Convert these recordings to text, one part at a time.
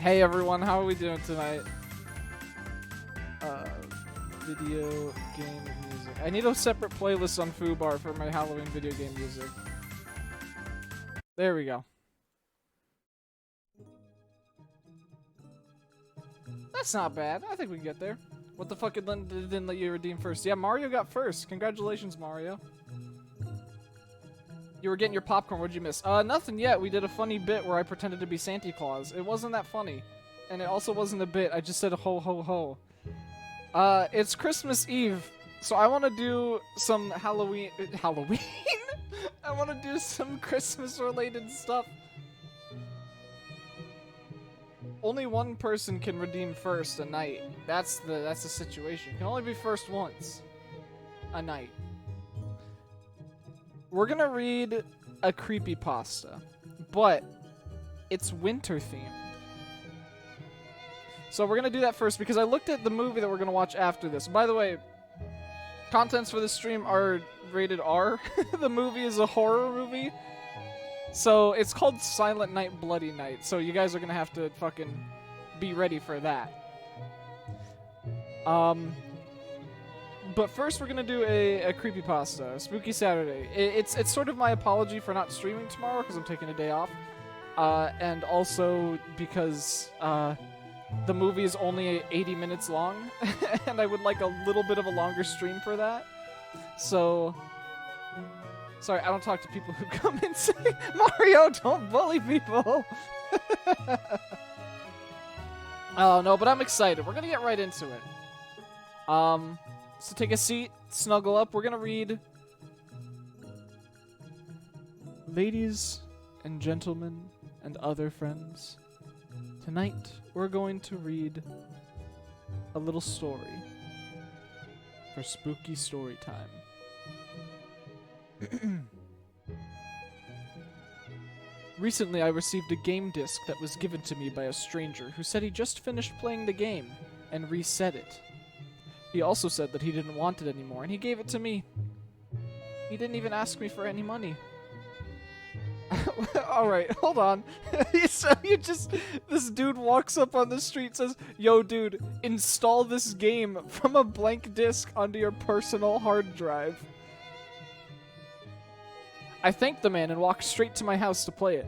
Hey everyone, how are we doing tonight? Video game music. I need a separate playlist on Foobar for my Halloween video game music. There we go. That's not bad. I think we can get there. What the fuck didn't let you redeem first? Yeah, Mario got first. Congratulations, Mario. You were getting your popcorn. What'd you miss? Nothing yet. We did a funny bit where I pretended to be Santa Claus. It wasn't that funny. And it also wasn't a bit. I just said ho ho ho. It's Christmas Eve, so I want to do some Halloween. I want to do some Christmas-related stuff. Only one person can redeem first a night. That's the situation. You can only be first once a night. We're gonna read a creepypasta, but it's winter themed. So we're gonna do that first because I looked at the movie that we're gonna watch after this. By the way, contents for this stream are rated R. The movie is a horror movie. So it's called Silent Night, Bloody Night. So you guys are gonna have to fucking be ready for that. But first we're gonna do a creepypasta, a Spooky Saturday. It's sort of my apology for not streaming tomorrow because I'm taking a day off. And also because the movie is only 80 minutes long, and I would like a little bit of a longer stream for that. So, sorry, I don't talk to people who come and say, Mario, don't bully people! Oh, no, but I'm excited. We're gonna get right into it. So take a seat, snuggle up. We're gonna read... Ladies and gentlemen and other friends, tonight we're going to read a little story for Spooky Storytime. Recently I received a game disc that was given to me by a stranger who said he just finished playing the game and reset it. He also said that he didn't want it anymore, and he gave it to me. He didn't even ask me for any money. Alright, hold on. So this dude walks up on the street, says, yo dude, install this game from a blank disc onto your personal hard drive. I thanked the man and walked straight to my house to play it.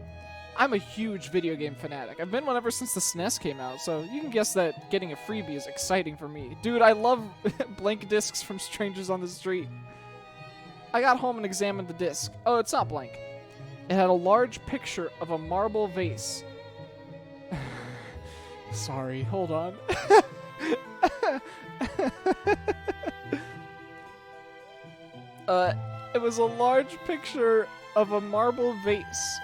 I'm a huge video game fanatic. I've been one ever since the SNES came out, so you can guess that getting a freebie is exciting for me. Dude, I love blank discs from strangers on the street. I got home and examined the disc. Oh, it's not blank. It had a large picture of a marble vase. Sorry, hold on. It was a large picture of a marble vase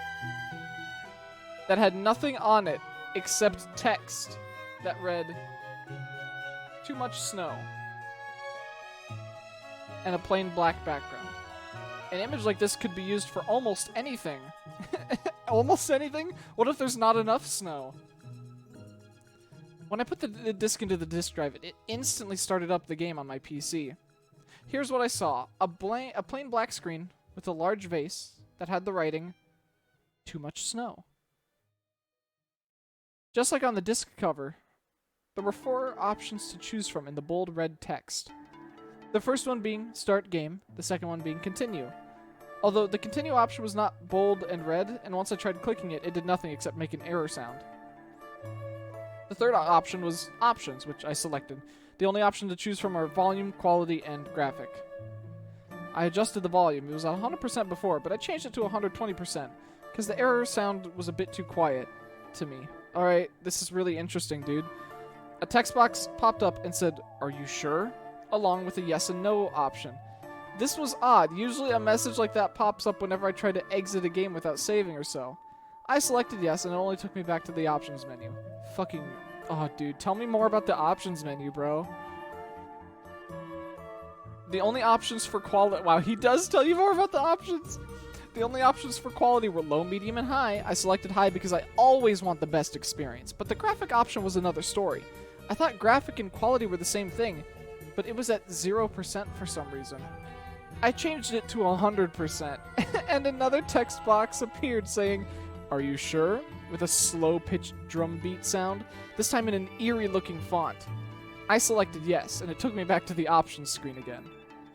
that had nothing on it except text that read, "Too much snow," and a plain black background. An image like this could be used for almost anything. Almost anything? What if there's not enough snow? When I put the disc into the disk drive, it instantly started up the game on my PC. Here's what I saw. A plain black screen with a large vase that had the writing, "Too much snow." Just like on the disc cover, there were 4 options to choose from in the bold red text. The first one being Start Game, the second one being Continue. Although the Continue option was not bold and red, and once I tried clicking it, it did nothing except make an error sound. The third option was Options, which I selected. The only option to choose from are Volume, Quality, and Graphic. I adjusted the volume. It was 100% before, but I changed it to 120%, because the error sound was a bit too quiet to me. Alright, this is really interesting, dude. A text box popped up and said, "Are you sure?" along with a yes and no option. This was odd. Usually a message like that pops up whenever I try to exit a game without saving or so. I selected yes, and it only took me back to the options menu. Fucking... Oh, dude, tell me more about the options menu, bro. The only options for quality... Wow, he does tell you more about the options! The only options for quality were low, medium, and high. I selected high because I always want the best experience, but the graphic option was another story. I thought graphic and quality were the same thing, but it was at 0% for some reason. I changed it to 100%, and another text box appeared saying, "Are you sure?" with a slow-pitched drum beat sound, this time in an eerie-looking font. I selected yes, and it took me back to the options screen again.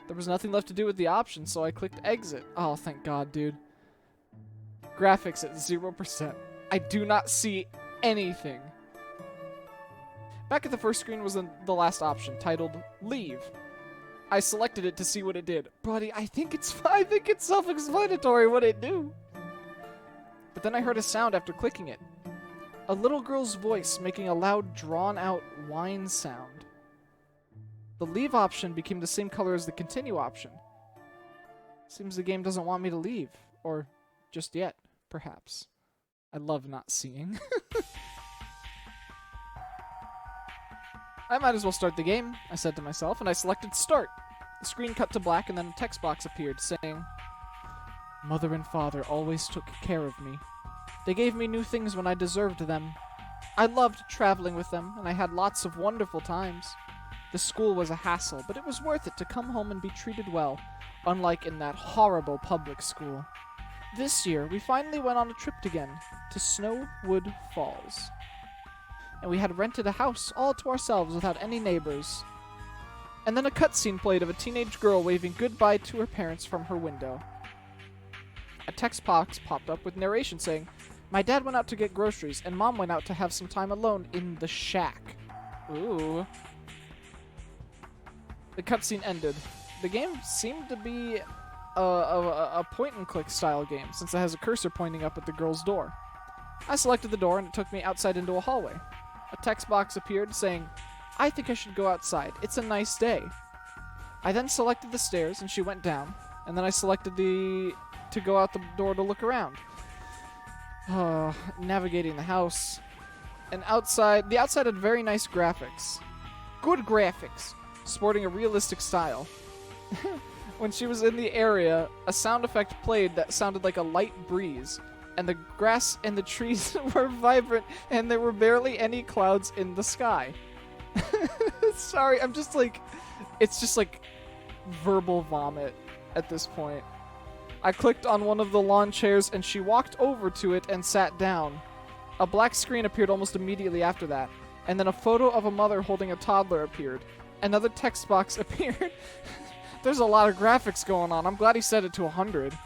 There was nothing left to do with the options, so I clicked exit. Oh, thank God, dude. Graphics at 0%. I do not see anything. Back at the first screen was the last option, titled Leave. I selected it to see what it did. Buddy, I think it's self-explanatory what it do. But then I heard a sound after clicking it. A little girl's voice making a loud, drawn-out whine sound. The leave option became the same color as the continue option. Seems the game doesn't want me to leave. Or just yet, perhaps. I love not seeing. I might as well start the game, I said to myself, and I selected start. The screen cut to black and then a text box appeared saying, "Mother and father always took care of me. They gave me new things when I deserved them. I loved traveling with them, and I had lots of wonderful times. The school was a hassle, but it was worth it to come home and be treated well, unlike in that horrible public school. This year, we finally went on a trip again to Snowwood Falls. And we had rented a house all to ourselves without any neighbors." And then a cutscene played of a teenage girl waving goodbye to her parents from her window. A text box popped up with narration saying, "My dad went out to get groceries, and Mom went out to have some time alone in the shack." Ooh. The cutscene ended. The game seemed to be a point-and-click style game, since it has a cursor pointing up at the girl's door. I selected the door, and it took me outside into a hallway. A text box appeared saying, "I think I should go outside. It's a nice day." I then selected the stairs, and she went down, and then I selected to go out the door to look around. Navigating the house. And the outside had very nice graphics. Good graphics, sporting a realistic style. When she was in the area, a sound effect played that sounded like a light breeze, and the grass and the trees were vibrant, and there were barely any clouds in the sky. Sorry, it's just like verbal vomit at this point. I clicked on one of the lawn chairs, and she walked over to it and sat down. A black screen appeared almost immediately after that, and then a photo of a mother holding a toddler appeared. Another text box appeared. There's a lot of graphics going on. I'm glad he set it to 100.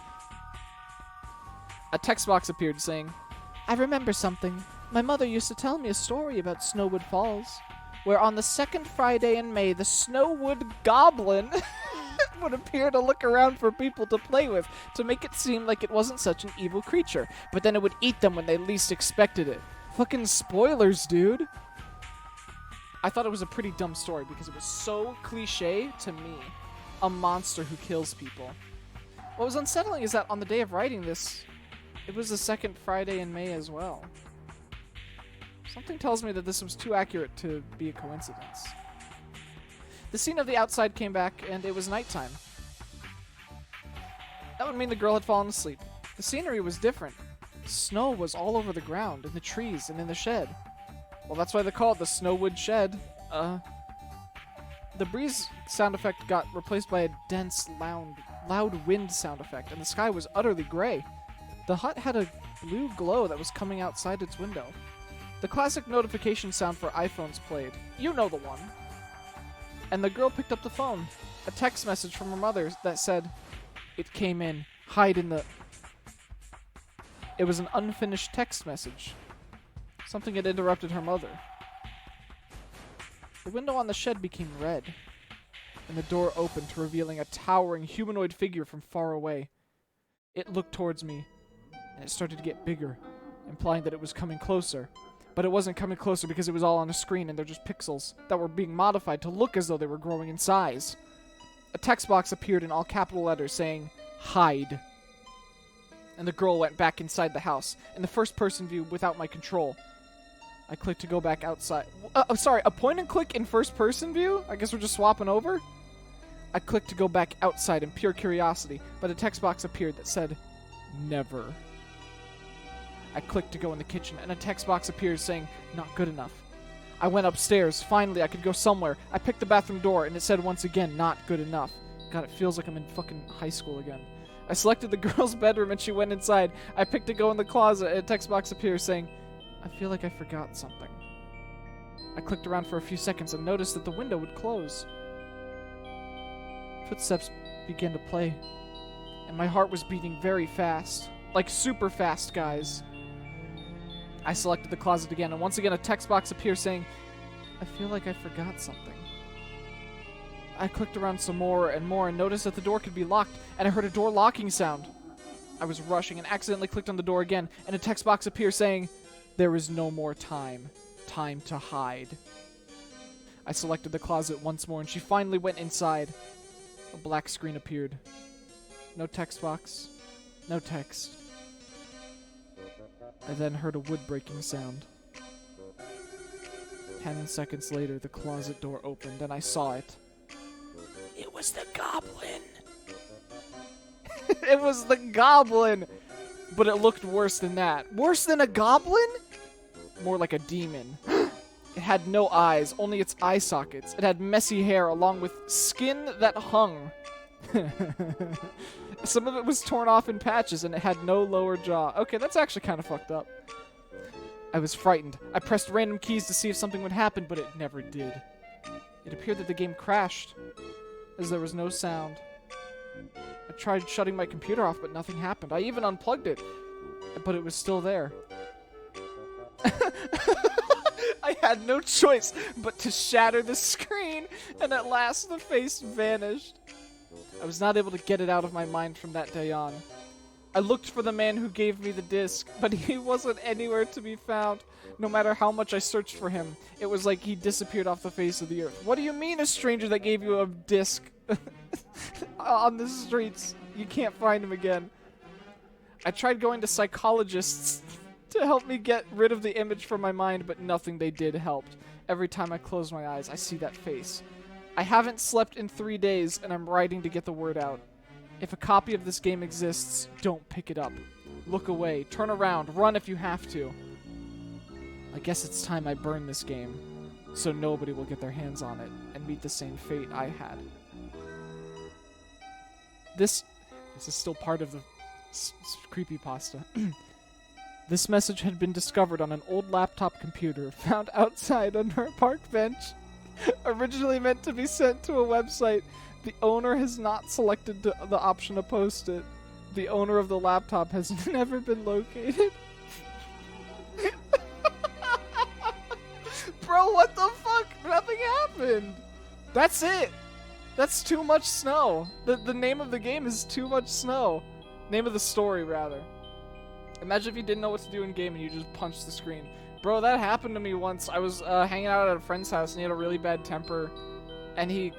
A text box appeared saying, "I remember something. My mother used to tell me a story about Snowwood Falls, where on the second Friday in May, the Snowwood Goblin would appear to look around for people to play with to make it seem like it wasn't such an evil creature, but then it would eat them when they least expected it." Fucking spoilers, dude. I thought it was a pretty dumb story because it was so cliche to me. A monster who kills people. What was unsettling is that on the day of writing this, it was the second Friday in May as well. Something tells me that this was too accurate to be a coincidence. The scene of the outside came back, and it was nighttime. That would mean the girl had fallen asleep. The scenery was different. Snow was all over the ground, in the trees, and in the shed. Well, that's why they call it the Snowwood Shed. The breeze sound effect got replaced by a dense, loud wind sound effect, and the sky was utterly gray. The hut had a blue glow that was coming outside its window. The classic notification sound for iPhones played. You know the one. And the girl picked up the phone. A text message from her mother that said, "It came in. Hide in the..." It was an unfinished text message. Something had interrupted her mother. The window on the shed became red, and the door opened, revealing a towering humanoid figure from far away. It looked towards me, and it started to get bigger, implying that it was coming closer. But it wasn't coming closer because it was all on a screen and they're just pixels that were being modified to look as though they were growing in size. A text box appeared in all capital letters saying, "Hide." And the girl went back inside the house, in the first-person view without my control. I clicked to go back outside. Sorry, a point-and-click in first-person view? I guess we're just swapping over? I clicked to go back outside in pure curiosity, but a text box appeared that said, "Never." I clicked to go in the kitchen, and a text box appeared saying, "Not good enough." I went upstairs. Finally, I could go somewhere. I picked the bathroom door, and it said once again, "Not good enough." God, it feels like I'm in fucking high school again. I selected the girl's bedroom and she went inside. I picked to go in the closet and a text box appears saying, I feel like I forgot something. I clicked around for a few seconds and noticed that the window would close. Footsteps began to play, and my heart was beating very fast. Like super fast, guys. I selected the closet again, and once again a text box appears saying, I feel like I forgot something. I clicked around some more and noticed that the door could be locked, and I heard a door locking sound. I was rushing and accidentally clicked on the door again, and a text box appears saying, there is no more time. Time to hide. I selected the closet once more, and she finally went inside. A black screen appeared. No text box. No text. I then heard a wood-breaking sound. 10 seconds later, the closet door opened, and I saw it. It was the goblin. It was the goblin! But it looked worse than that. Worse than a goblin? More like a demon. It had no eyes, only its eye sockets. It had messy hair along with skin that hung. Some of it was torn off in patches, and it had no lower jaw. Okay, that's actually kind of fucked up. I was frightened. I pressed random keys to see if something would happen, but it never did. It appeared that the game crashed, as there was no sound. I tried shutting my computer off, but nothing happened. I even unplugged it, but it was still there. I had no choice but to shatter the screen, and at last the face vanished. I was not able to get it out of my mind from that day on. I looked for the man who gave me the disc, but he wasn't anywhere to be found. No matter how much I searched for him, it was like he disappeared off the face of the earth. What do you mean a stranger that gave you a disc on the streets? You can't find him again. I tried going to psychologists to help me get rid of the image from my mind, but nothing they did helped. Every time I close my eyes, I see that face. I haven't slept in 3 days, and I'm writing to get the word out. If a copy of this game exists, don't pick it up. Look away, turn around, run if you have to. I guess it's time I burn this game, so nobody will get their hands on it and meet the same fate I had. This is still part of the creepypasta. This message had been discovered on an old laptop computer found outside under a park bench. Originally meant to be sent to a website, the owner has not selected the option to post it. The owner of the laptop has never been located. Bro, what the fuck? Nothing happened. That's it. That's Too Much Snow. The name of the game is Too Much Snow. Name of the story, rather. Imagine if you didn't know what to do in game and you just punched the screen. Bro, that happened to me once. I was hanging out at a friend's house and he had a really bad temper. And he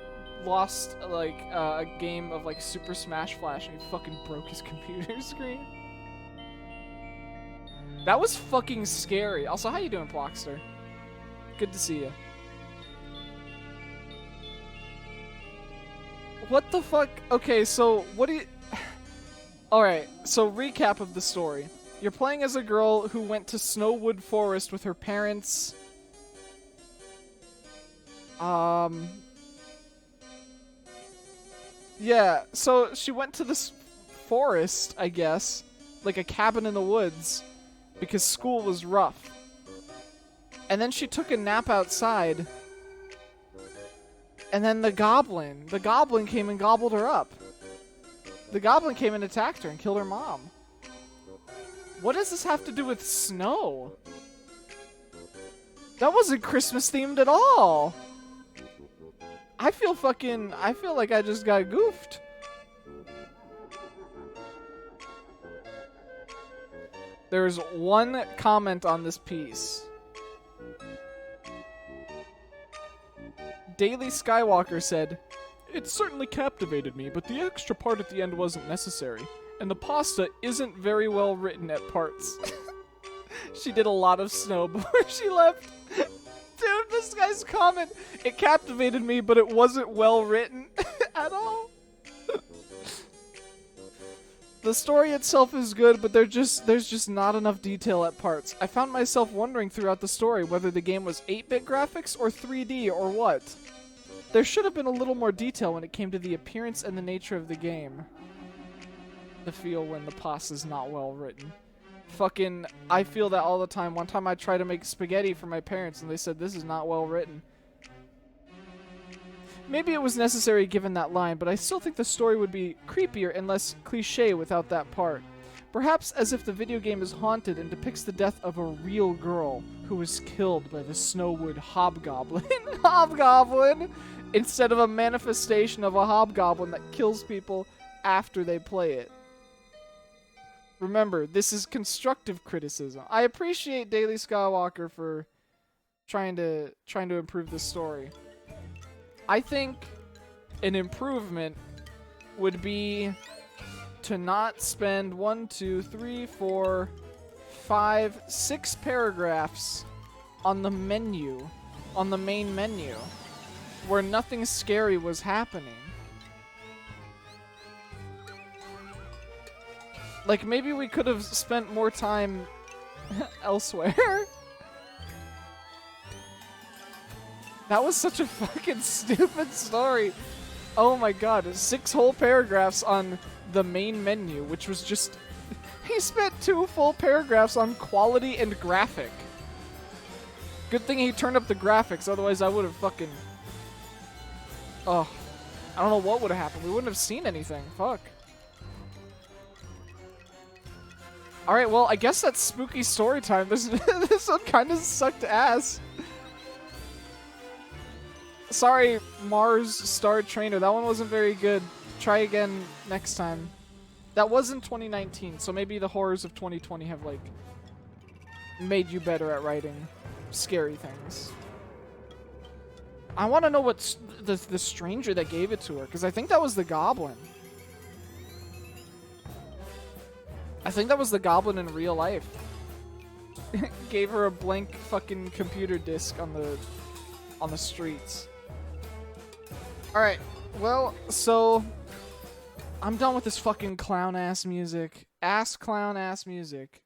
lost, like, a game of, like, Super Smash Flash and he fucking broke his computer screen. That was fucking scary. Also, how you doing, Plockster? Good to see you. What the fuck? Okay, so, what do you... Alright, so recap of the story. You're playing as a girl who went to Snowwood Forest with her parents. Yeah, so she went to this forest, I guess. Like a cabin in the woods. Because school was rough. And then she took a nap outside. And then the goblin came and gobbled her up. The goblin came and attacked her and killed her mom. What does this have to do with snow? That wasn't Christmas themed at all. I feel like I just got goofed. There's one comment on this piece. Daily Skywalker said, "It certainly captivated me, but the extra part at the end wasn't necessary. And the pasta isn't very well written at parts." She did a lot of snow before she left. Dude, this guy's comment, "It captivated me, but it wasn't well written at all." The story itself is good, but there's just not enough detail at parts. I found myself wondering throughout the story whether the game was 8-bit graphics or 3D or what. There should have been a little more detail when it came to the appearance and the nature of the game. the feel when the pasta's not well written. Fucking, I feel that all the time. One time I tried to make spaghetti for my parents and they said this is not well written. Maybe it was necessary given that line, but I still think the story would be creepier and less cliche without that part. Perhaps as if the video game is haunted and depicts the death of a real girl who was killed by the Snowwood Hobgoblin. Hobgoblin! Instead of a manifestation of a hobgoblin that kills people after they play it. Remember, this is constructive criticism. I appreciate Daily Skywalker for trying to improve the story. I think an improvement would be to not spend 1, 2, 3, 4, 5, 6 paragraphs on the menu, on the main menu, where nothing scary was happening. Like, maybe we could have spent more time elsewhere. That was such a fucking stupid story. Oh my god, 6 whole paragraphs on the main menu, which was just... He spent 2 full paragraphs on quality and graphic. Good thing he turned up the graphics, otherwise I would have fucking... Oh, I don't know what would have happened. We wouldn't have seen anything. Fuck. Alright, well, I guess that's spooky story time. This one kind of sucked ass. Sorry, Mars Star Trainer. That one wasn't very good. Try again next time. That was in 2019, so maybe the horrors of 2020 have, like, made you better at writing scary things. I want to know what's the stranger that gave it to her, because I think that was the goblin. I think that was the goblin in real life. Gave her a blank fucking computer disk on the streets. Alright, well, so I'm done with this fucking clown-ass music. Clown-ass music.